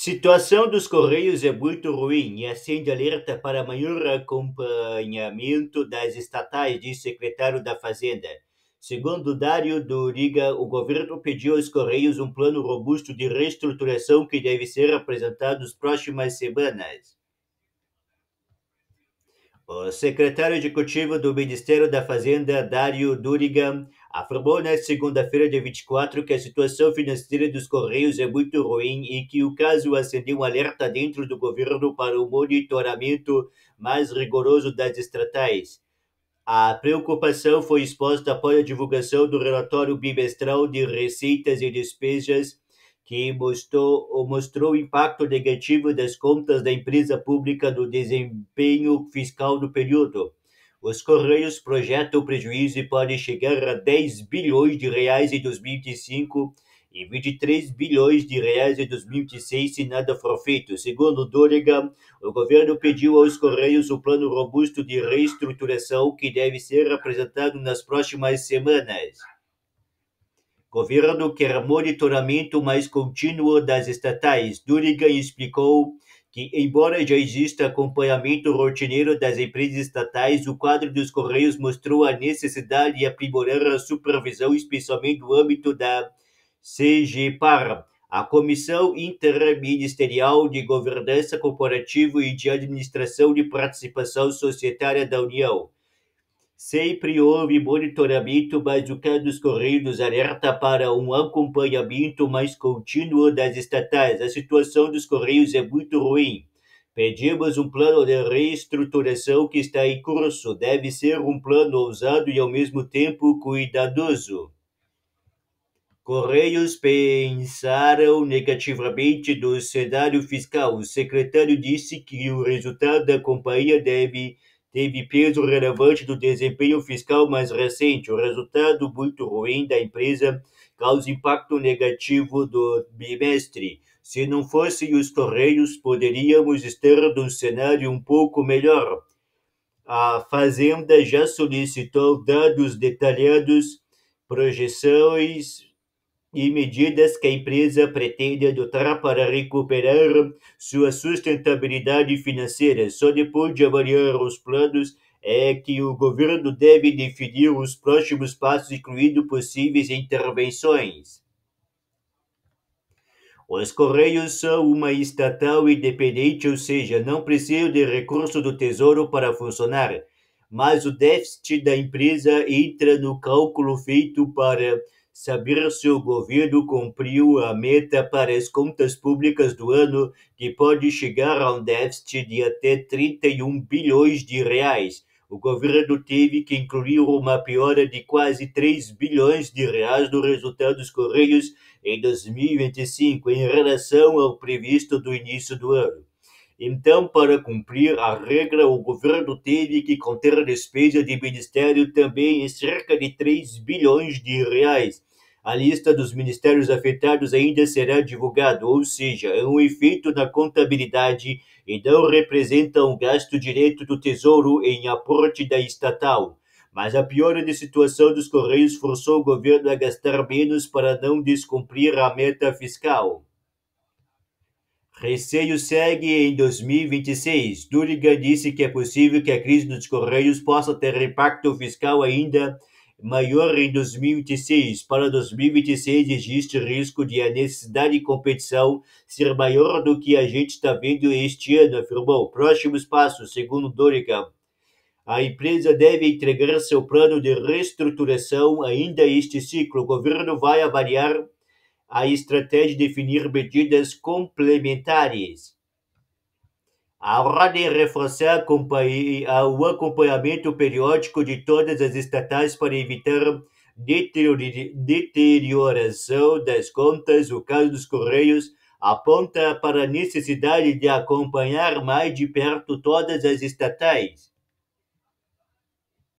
Situação dos Correios é muito ruim e acende alerta para maior acompanhamento das estatais, disse o secretário da Fazenda. Segundo Dário Doriga, o governo pediu aos Correios um plano robusto de reestruturação que deve ser apresentado nas próximas semanas. O secretário executivo do Ministério da Fazenda, Dário Duriga, afirmou nesta segunda-feira, dia 24, que a situação financeira dos Correios é muito ruim e que o caso acendeu um alerta dentro do governo para o monitoramento mais rigoroso das estatais. A preocupação foi exposta após a divulgação do relatório bimestral de receitas e despesas, que mostrou o impacto negativo das contas da empresa pública no desempenho fiscal do período. Os Correios projetam prejuízo e pode chegar a 10 bilhões de reais em 2025 e 23 bilhões de reais em 2026 se nada for feito. Segundo Doriga, o governo pediu aos Correios um plano robusto de reestruturação que deve ser apresentado nas próximas semanas. O governo quer monitoramento mais contínuo das estatais. Duriga explicou que, embora já exista acompanhamento rotineiro das empresas estatais, o quadro dos Correios mostrou a necessidade de aprimorar a supervisão, especialmente no âmbito da CGPAR, a Comissão Interministerial de Governança Corporativa e de Administração de Participação Societária da União. Sempre houve monitoramento, mas o caso dos Correios nos alerta para um acompanhamento mais contínuo das estatais. A situação dos Correios é muito ruim. Pedimos um plano de reestruturação que está em curso. Deve ser um plano ousado e, ao mesmo tempo, cuidadoso. Correios pensaram negativamente no cenário fiscal. O secretário disse que o resultado da companhia teve peso relevante do desempenho fiscal mais recente. O resultado muito ruim da empresa causa impacto negativo do bimestre. Se não fossem os Correios, poderíamos estar num cenário um pouco melhor. A Fazenda já solicitou dados detalhados, projeções e medidas que a empresa pretende adotar para recuperar sua sustentabilidade financeira. Só depois de avaliar os planos é que o governo deve definir os próximos passos, incluindo possíveis intervenções. Os Correios são uma estatal independente, ou seja, não precisam de recurso do Tesouro para funcionar, mas o déficit da empresa entra no cálculo feito para saber se o governo cumpriu a meta para as contas públicas do ano, que pode chegar a um déficit de até 31 bilhões de reais. O governo teve que incluir uma piora de quase 3 bilhões de reais no resultado dos Correios em 2025, em relação ao previsto do início do ano. Então, para cumprir a regra, o governo teve que conter a despesa de ministério também em cerca de 3 bilhões de reais. A lista dos ministérios afetados ainda será divulgada, ou seja, é um efeito na contabilidade e não representa um gasto direto do Tesouro em aporte da estatal. Mas a piora de situação dos Correios forçou o governo a gastar menos para não descumprir a meta fiscal. Receio segue em 2026. Duriga disse que é possível que a crise dos Correios possa ter impacto fiscal ainda maior em 2026. Para 2026 existe risco de a necessidade de competição ser maior do que a gente está vendo este ano, afirmou. Próximos passos, segundo Duriga. A empresa deve entregar seu plano de reestruturação ainda este ciclo. O governo vai avaliar a estratégia de definir medidas complementares. A ordem reforçar o acompanhamento periódico de todas as estatais para evitar deterioração das contas. O caso dos Correios aponta para a necessidade de acompanhar mais de perto todas as estatais.